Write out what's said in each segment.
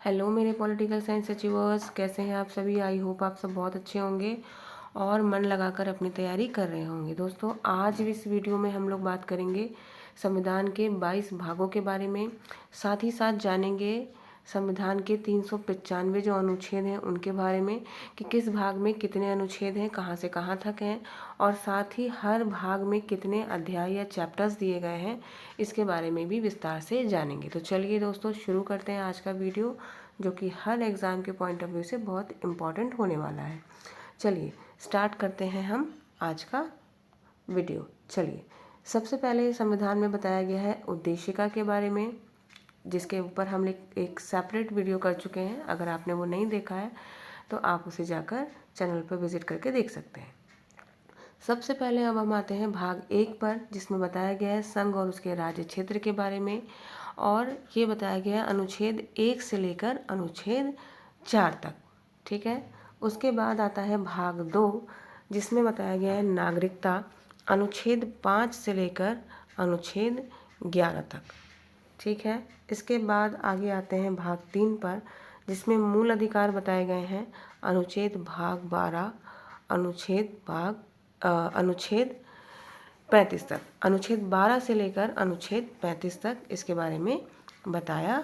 Hello मेरे political science achievers, कैसे हैं आप सभी। आई होप आप सब बहुत अच्छे होंगे और मन लगाकर अपनी तैयारी कर रहे होंगे। दोस्तों, आज इस वीडियो में हम लोग बात करेंगे संविधान के 22 भागों के बारे में। साथ ही साथ जानेंगे संविधान के 395 जो अनुच्छेद हैं उनके बारे में कि किस भाग में कितने अनुच्छेद हैं, कहाँ से कहाँ तक हैं, और साथ ही हर भाग में कितने अध्याय या चैप्टर्स दिए गए हैं, इसके बारे में भी विस्तार से जानेंगे। तो चलिए दोस्तों, शुरू करते हैं आज का वीडियो, जो कि हर एग्ज़ाम के पॉइंट ऑफ व्यू से बहुत इम्पॉर्टेंट होने वाला है। चलिए स्टार्ट करते हैं हम आज का वीडियो। चलिए, सबसे पहले संविधान में बताया गया है उद्देशिका के बारे में, जिसके ऊपर हम एक सेपरेट वीडियो कर चुके हैं। अगर आपने वो नहीं देखा है तो आप उसे जाकर चैनल पर विजिट करके देख सकते हैं। सबसे पहले अब हम आते हैं भाग 1 पर, जिसमें बताया गया है संघ और उसके राज्य क्षेत्र के बारे में, और ये बताया गया है अनुच्छेद 1 से लेकर अनुच्छेद 4 तक। ठीक है। उसके बाद आता है भाग 2, जिसमें बताया गया है नागरिकता, अनुच्छेद 5 से लेकर अनुच्छेद 11 तक। ठीक है। इसके बाद आगे आते हैं भाग 3 पर, जिसमें मूल अधिकार बताए गए हैं, अनुच्छेद भाग 12 अनुच्छेद 35 तक। अनुच्छेद 12 से लेकर अनुच्छेद 35 तक इसके बारे में बताया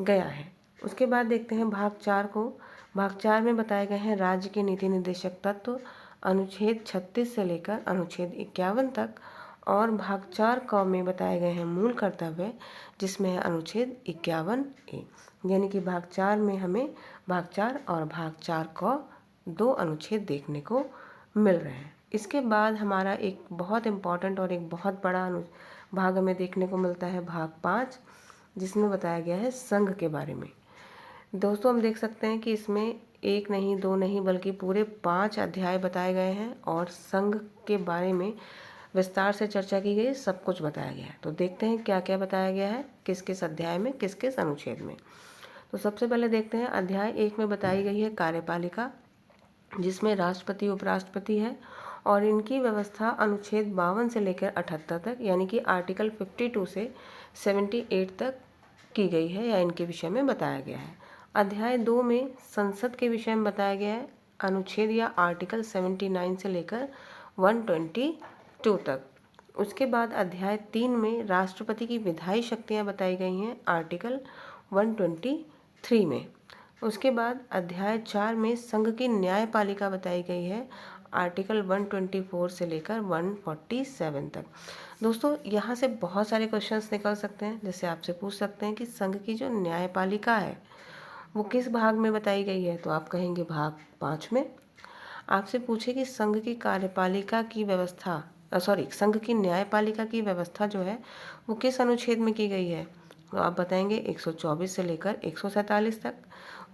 गया है। उसके बाद देखते हैं भाग 4 को। भाग 4 में बताए गए हैं राज्य के नीति निर्देशक तत्व, अनुच्छेद 36 से लेकर अनुच्छेद 51 तक, और भाग 4 क में बताए गए हैं मूल कर्तव्य, जिसमें है अनुच्छेद 51A। यानी कि भाग 4 में हमें भाग 4 और भाग 4 क 2 अनुच्छेद देखने को मिल रहे हैं। इसके बाद हमारा एक बहुत इम्पॉर्टेंट और एक बहुत बड़ा भाग हमें देखने को मिलता है भाग 5, जिसमें बताया गया है संघ के बारे में। दोस्तों, हम देख सकते हैं कि इसमें 1 नहीं 2 नहीं बल्कि पूरे 5 अध्याय बताए गए हैं और संघ के बारे में विस्तार से चर्चा की गई, सब कुछ बताया गया है। तो देखते हैं क्या क्या बताया गया है, किस किस अध्याय में, किस किस अनुच्छेद में। तो सबसे पहले देखते हैं अध्याय 1 में बताई गई है कार्यपालिका, जिसमें राष्ट्रपति उपराष्ट्रपति है, और इनकी व्यवस्था अनुच्छेद 52 से लेकर 78 तक, यानी कि आर्टिकल 52 से 78 तक की गई है या इनके विषय में बताया गया है। अध्याय 2 में संसद के विषय में बताया गया है, अनुच्छेद या आर्टिकल 79 से लेकर 122 तक। उसके बाद अध्याय 3 में राष्ट्रपति की विधायी शक्तियाँ बताई गई हैं, आर्टिकल 123 में। उसके बाद अध्याय 4 में संघ की न्यायपालिका बताई गई है, आर्टिकल 124 से लेकर 147 तक। दोस्तों, यहाँ से बहुत सारे क्वेश्चंस निकल सकते हैं, जैसे आपसे पूछ सकते हैं कि संघ की जो न्यायपालिका है वो किस भाग में बताई गई है, तो आप कहेंगे भाग 5 में। आपसे पूछे कि संघ की कार्यपालिका की व्यवस्था संघ की न्यायपालिका की व्यवस्था जो है वो किस अनुच्छेद में की गई है, तो आप बताएंगे 124 से लेकर 147 तक।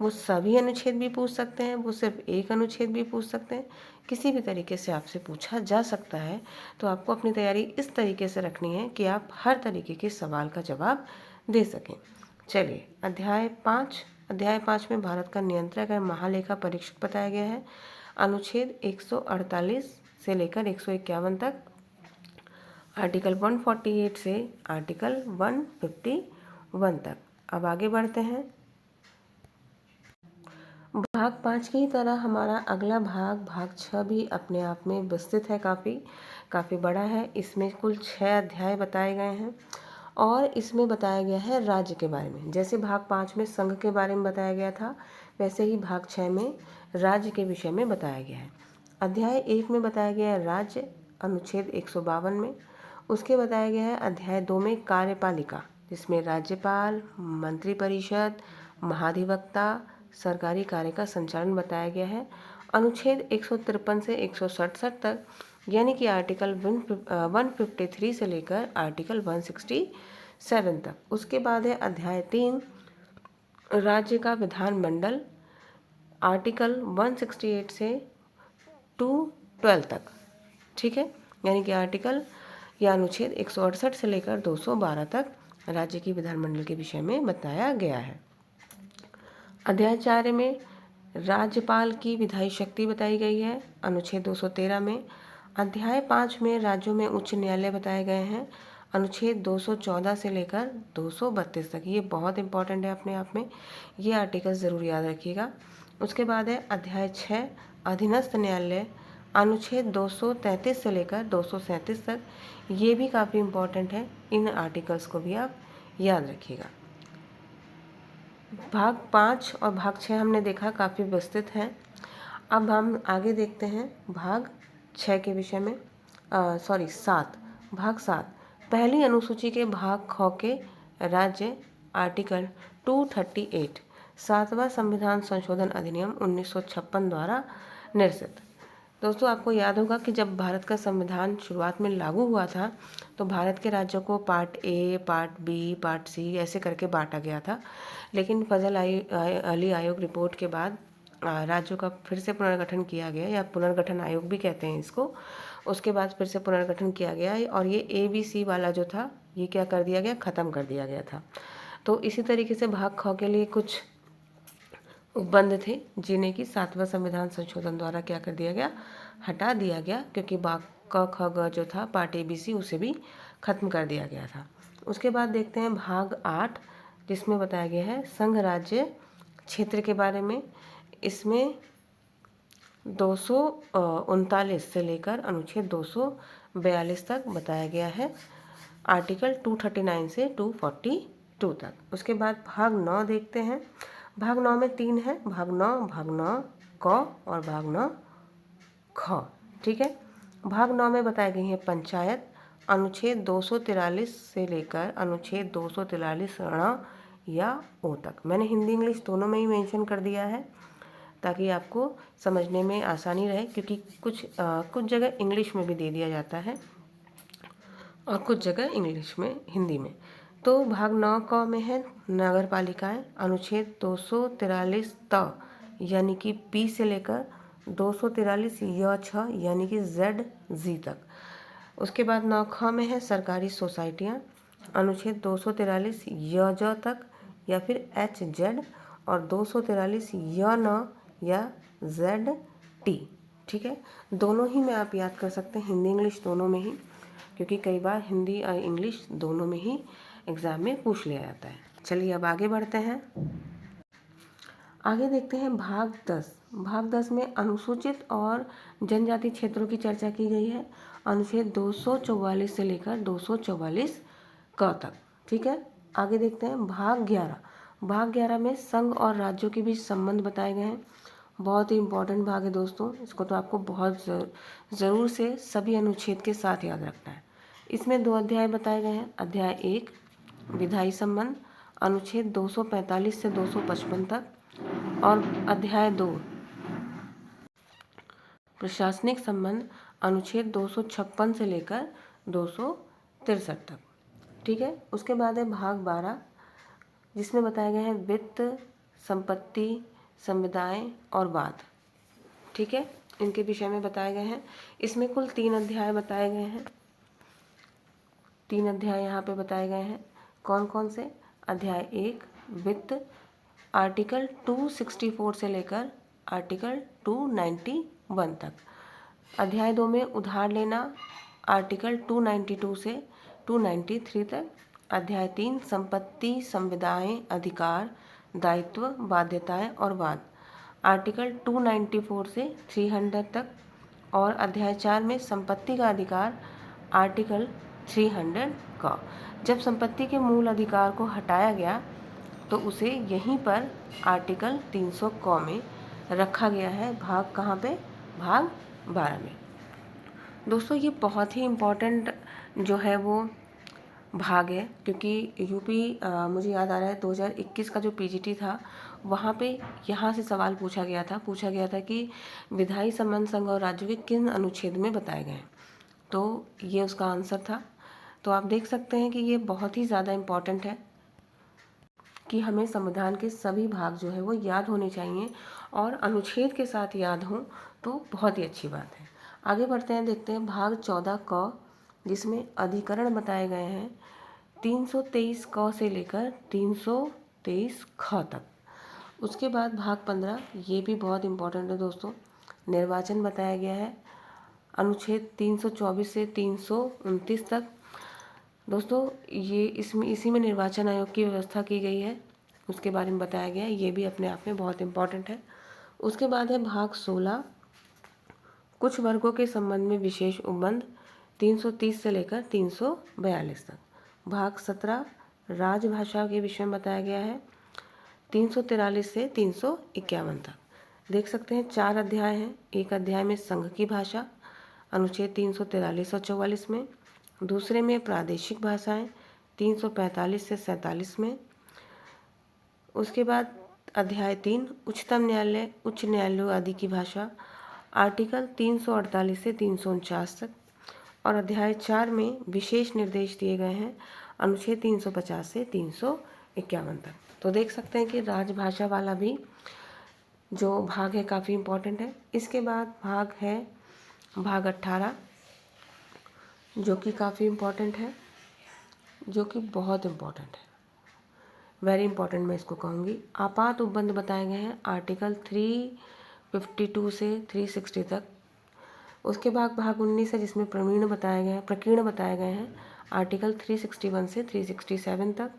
वो सभी अनुच्छेद भी पूछ सकते हैं, वो सिर्फ एक अनुच्छेद भी पूछ सकते हैं, किसी भी तरीके से आपसे पूछा जा सकता है। तो आपको अपनी तैयारी इस तरीके से रखनी है कि आप हर तरीके के सवाल का जवाब दे सकें। चलिए, अध्याय 5 में भारत का नियंत्रक और महालेखा परीक्षक बताया गया है, अनुच्छेद 148 से लेकर 151 तक, आर्टिकल 148 से आर्टिकल 151 तक। अब आगे बढ़ते हैं। भाग 5 की तरह हमारा अगला भाग 6 भी अपने आप में विस्तृत है, काफ़ी बड़ा है। इसमें कुल 6 अध्याय बताए गए हैं और इसमें बताया गया है राज्य के बारे में। जैसे भाग 5 में संघ के बारे में बताया गया था, वैसे ही भाग 6 में राज्य के विषय में बताया गया है। अध्याय 1 में बताया गया है राज्य, अनुच्छेद 152 में। उसके बताया गया है अध्याय 2 में कार्यपालिका, जिसमें राज्यपाल, मंत्रिपरिषद, महाधिवक्ता, सरकारी कार्य का संचालन बताया गया है, अनुच्छेद 153 से 167 तक, यानी कि आर्टिकल 153 से लेकर आर्टिकल 167 तक। उसके बाद है अध्याय 3 राज्य का विधानमंडल, आर्टिकल 168 से 212 तक। ठीक है, यानी कि आर्टिकल या अनुच्छेद 168 से लेकर 212 तक राज्य की विधानमंडल के विषय में बताया गया है। अध्याय 4 में राज्यपाल की विधायी शक्ति बताई गई है, अनुच्छेद 213 में। अध्याय 5 में राज्यों में उच्च न्यायालय बताए गए हैं, अनुच्छेद 214 से लेकर 232 तक, ये बहुत इंपॉर्टेंट है अपने आप में, ये आर्टिकल ज़रूर याद रखिएगा। उसके बाद है अध्याय 6 अधीनस्थ न्यायालय, अनुच्छेद 233 से लेकर 237 तक, ये भी काफ़ी इम्पॉर्टेंट है, इन आर्टिकल्स को भी आप याद रखिएगा। भाग 5 और भाग 6 हमने देखा काफ़ी विस्तृत हैं। अब हम आगे देखते हैं भाग 6 के विषय में, 7, भाग 7 पहली अनुसूची के भाग ख के राज्य, आर्टिकल 238 सातवां संविधान संशोधन अधिनियम 1956 द्वारा निर्मित। दोस्तों आपको याद होगा कि जब भारत का संविधान शुरुआत में लागू हुआ था तो भारत के राज्यों को part A, part B, part C ऐसे करके बांटा गया था, लेकिन फजल अली आयोग रिपोर्ट के बाद राज्यों का फिर से पुनर्गठन किया गया, या पुनर्गठन आयोग भी कहते हैं इसको। उसके बाद फिर से पुनर्गठन किया गया और ये ABC वाला जो था ये क्या कर दिया गया, ख़त्म कर दिया गया था। तो इसी तरीके से भाग ख के लिए कुछ उपबंध थे जिन्हें कि सातवां संविधान संशोधन द्वारा क्या कर दिया गया, हटा दिया गया, क्योंकि भाग क ख ग जो था पार्ट ABC उसे भी खत्म कर दिया गया था। उसके बाद देखते हैं भाग 8 जिसमें बताया गया है संघ राज्य क्षेत्र के बारे में। इसमें 239 से लेकर अनुच्छेद 242 तक बताया गया है, आर्टिकल 239 से 242 तक। उसके बाद भाग 9 देखते हैं। भाग 9 में 3 है, भाग 9 क और भाग 9 ख। ठीक है, भाग 9 में बताई गई है पंचायत, अनुच्छेद 243 से लेकर अनुच्छेद 243 ण या ओ तक। मैंने हिंदी इंग्लिश दोनों में ही मेंशन कर दिया है ताकि आपको समझने में आसानी रहे, क्योंकि कुछ जगह इंग्लिश में भी दे दिया जाता है और कुछ जगह इंग्लिश में, हिंदी में। तो भाग 9 क में है नगर पालिकाएँ, अनुच्छेद 243 त यानी कि पी से लेकर 243 य छ यानी कि ZG तक। उसके बाद 9 ख में है सरकारी सोसाइटियाँ, अनुच्छेद 243 य ज तक या फिर HZ, और 243 य न या ZT। ठीक है, दोनों ही में आप याद कर सकते हैं, हिंदी इंग्लिश दोनों में ही, क्योंकि कई बार हिंदी और इंग्लिश दोनों में ही एग्ज़ाम में पूछ लिया जाता है। चलिए अब आगे बढ़ते हैं। आगे देखते हैं भाग 10। भाग 10 में अनुसूचित और जनजाति क्षेत्रों की चर्चा की गई है, अनुच्छेद 244 से लेकर 244 क तक। ठीक है, आगे देखते हैं भाग 11। भाग 11 में संघ और राज्यों के बीच संबंध बताए गए हैं। बहुत ही इम्पोर्टेंट भाग है दोस्तों, इसको तो आपको बहुत ज़रूर से सभी अनुच्छेद के साथ याद रखना है। इसमें 2 अध्याय बताए गए हैं। अध्याय 1 विधायी संबंध, अनुच्छेद 245 से 255 तक, और अध्याय 2 प्रशासनिक संबंध, अनुच्छेद 256 से लेकर 263 तक। ठीक है, उसके बाद है भाग 12 जिसमें बताया गया है वित्त, संपत्ति, संविदाएं और वाद। ठीक है, इनके विषय में बताए गए हैं। इसमें कुल 3 अध्याय बताए गए हैं। 3 अध्याय यहाँ पे बताए गए हैं। कौन कौन से? अध्याय 1 वित्त, आर्टिकल 264 से लेकर आर्टिकल 291 तक। अध्याय 2 में उधार लेना, आर्टिकल 292 से 293 तक। अध्याय 3 संपत्ति, संविदाएं, अधिकार, दायित्व, बाध्यताएं और वाद, आर्टिकल 294 से 300 तक। और अध्याय 4 में संपत्ति का अधिकार, आर्टिकल 300 का। जब संपत्ति के मूल अधिकार को हटाया गया तो उसे यहीं पर आर्टिकल 300 क में रखा गया है। भाग कहाँ पे? भाग 12 में। दोस्तों ये बहुत ही इम्पोर्टेंट जो है वो भाग है, क्योंकि यूपी मुझे याद आ रहा है 2021 का जो PGT था वहाँ पे यहाँ से सवाल पूछा गया था कि विधायी संबंध संघ और राज्यों के किन अनुच्छेद में बताए गए हैं, तो ये उसका आंसर था। तो आप देख सकते हैं कि ये बहुत ही ज़्यादा इम्पॉर्टेंट है कि हमें संविधान के सभी भाग जो है वो याद होने चाहिए, और अनुच्छेद के साथ याद हों तो बहुत ही अच्छी बात है। आगे बढ़ते हैं, देखते हैं भाग 14 क जिसमें अधिकरण बताए गए हैं 323 क से लेकर 323 ख तक। उसके बाद भाग 15, ये भी बहुत इम्पोर्टेंट है दोस्तों, निर्वाचन बताया गया है, अनुच्छेद 324 से 329 तक। दोस्तों ये इसमें इसी में निर्वाचन आयोग की व्यवस्था की गई है, उसके बारे में बताया गया है। ये भी अपने आप में बहुत इम्पॉर्टेंट है। उसके बाद है भाग 16, कुछ वर्गों के संबंध में विशेष उपबंध, 330 से लेकर 342 तक। भाग 17 राजभाषा के विषय में बताया गया है, 343 से 351 तक। देख सकते हैं 4 अध्याय हैं। एक अध्याय में संघ की भाषा, अनुच्छेद 343 और 44 में। दूसरे में प्रादेशिक भाषाएं, 345 से 47 में। उसके बाद अध्याय 3 उच्चतम न्यायालय, उच्च न्यायालयों आदि की भाषा, आर्टिकल 348 से 349 तक। और अध्याय 4 में विशेष निर्देश दिए गए हैं, अनुच्छेद 350 से 351 तक। तो देख सकते हैं कि राजभाषा वाला भी जो भाग है काफ़ी इम्पोर्टेंट है। इसके बाद भाग है भाग 18, जो कि काफ़ी इम्पोर्टेंट है, जो कि बहुत इम्पोर्टेंट है, वेरी इंपॉर्टेंट मैं इसको कहूँगी। आपात उपबंध बताए गए हैं, आर्टिकल 352 से 360 तक। उसके बाद भाग 19 है, जिसमें प्रकीर्ण बताए गए हैं, आर्टिकल 361 से 367 तक।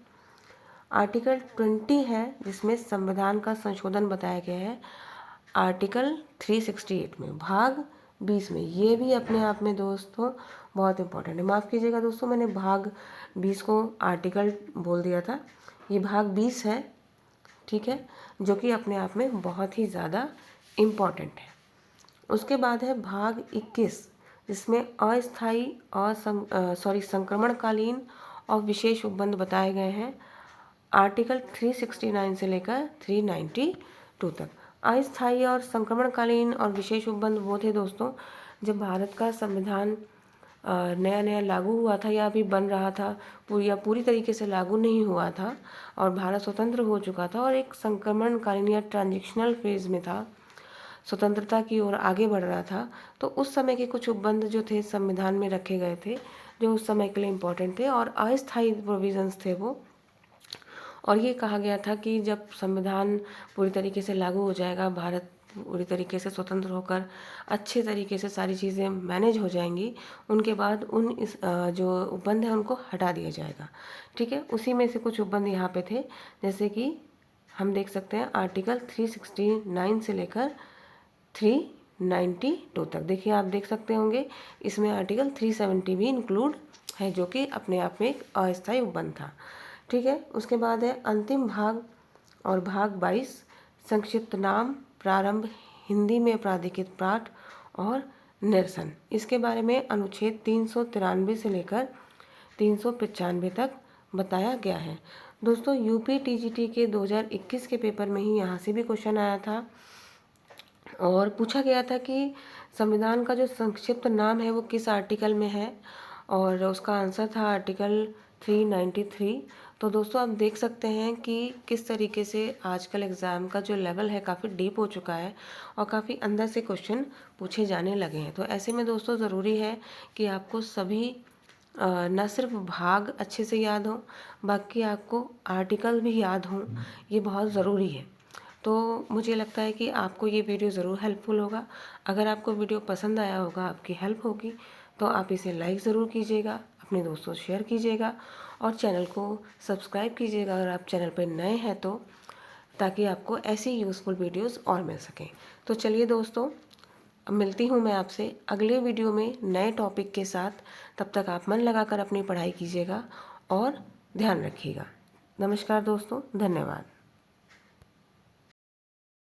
आर्टिकल 20 है, जिसमें संविधान का संशोधन बताया गया है, आर्टिकल 368 में। भाग 20 में, ये भी अपने आप में दोस्तों बहुत इंपॉर्टेंट है। माफ़ कीजिएगा दोस्तों, मैंने भाग 20 को आर्टिकल बोल दिया था, ये भाग 20 है, ठीक है, जो कि अपने आप में बहुत ही ज़्यादा इम्पॉर्टेंट है। उसके बाद है भाग 21, जिसमें अस्थायी संक्रमणकालीन और विशेष उपबंध बताए गए हैं, आर्टिकल 369 से लेकर 392 तक। अस्थायी और संक्रमणकालीन और विशेष उपबंध वो थे दोस्तों जब भारत का संविधान नया नया लागू हुआ था या अभी बन रहा था, पूरी तरीके से लागू नहीं हुआ था और भारत स्वतंत्र हो चुका था और एक संक्रमणकालीन या ट्रांजिशनल फेज में था, स्वतंत्रता की ओर आगे बढ़ रहा था। तो उस समय के कुछ उपबंध जो थे संविधान में रखे गए थे, जो उस समय के लिए इम्पोर्टेंट थे और अस्थायी प्रोविजंस थे वो। और ये कहा गया था कि जब संविधान पूरी तरीके से लागू हो जाएगा, भारत पूरी तरीके से स्वतंत्र होकर अच्छे तरीके से सारी चीज़ें मैनेज हो जाएंगी, उनके बाद जो उपबंध है उनको हटा दिया जाएगा, ठीक है। उसी में से कुछ उपबंध यहाँ पे थे, जैसे कि हम देख सकते हैं आर्टिकल 369 से लेकर 392 तक। देखिए आप देख सकते होंगे इसमें आर्टिकल 370 भी इंक्लूड है, जो कि अपने आप में एक अस्थायी उपबंध था, ठीक है। उसके बाद है अंतिम भाग और भाग 22, संक्षिप्त नाम, प्रारंभ, हिंदी में प्राधिकृत पाठ और निरसन। इसके बारे में अनुच्छेद 393 से लेकर 395 तक बताया गया है। दोस्तों यूपी टीजीटी के 2021 के पेपर में ही यहाँ से भी क्वेश्चन आया था और पूछा गया था कि संविधान का जो संक्षिप्त नाम है वो किस आर्टिकल में है, और उसका आंसर था आर्टिकल 393। तो दोस्तों आप देख सकते हैं कि किस तरीके से आजकल एग्ज़ाम का जो लेवल है काफ़ी डीप हो चुका है और काफ़ी अंदर से क्वेश्चन पूछे जाने लगे हैं। तो ऐसे में दोस्तों ज़रूरी है कि आपको सभी न सिर्फ भाग अच्छे से याद हो, बाकी आपको आर्टिकल भी याद हो, ये बहुत ज़रूरी है। तो मुझे लगता है कि आपको ये वीडियो ज़रूर हेल्पफुल होगा। अगर आपको वीडियो पसंद आया होगा, आपकी हेल्प होगी, तो आप इसे लाइक ज़रूर कीजिएगा, अपने दोस्तों से शेयर कीजिएगा और चैनल को सब्सक्राइब कीजिएगा अगर आप चैनल पर नए हैं तो, ताकि आपको ऐसी यूज़फुल वीडियोस और मिल सकें। तो चलिए दोस्तों, अब मिलती हूँ मैं आपसे अगले वीडियो में नए टॉपिक के साथ। तब तक आप मन लगाकर अपनी पढ़ाई कीजिएगा और ध्यान रखिएगा। नमस्कार दोस्तों, धन्यवाद।